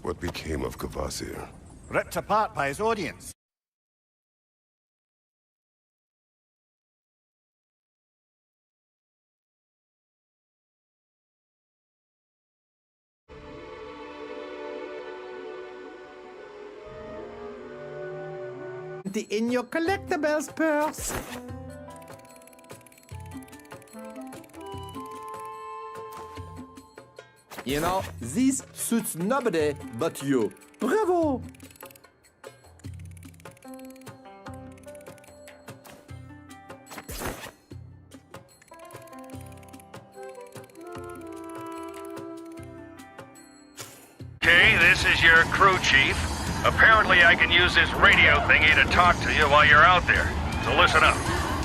What became of Kvasir? Ripped apart by his audience. In your collectibles purse. You know, this suits nobody but you. Bravo! Okay, this is your crew chief. Apparently I can use this radio thingy to talk to you while you're out there. So listen up.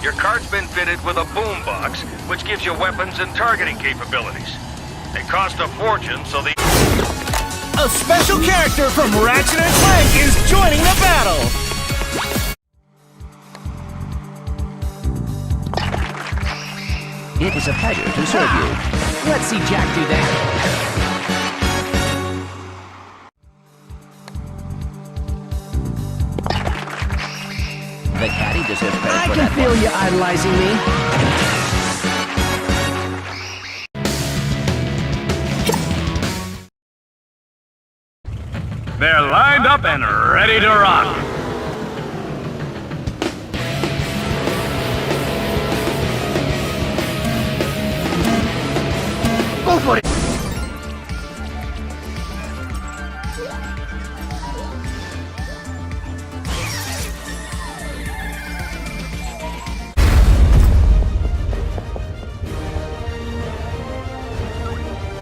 Your cart's been fitted with a boombox, which gives you weapons and targeting capabilities. They cost a fortune, so the... A special character from Ratchet and Clank is joining the battle! It is a pleasure to serve you. Let's see Jack do that. The caddy deserves credit I for can that feel one. you idolizing me. They're lined up and ready to rock.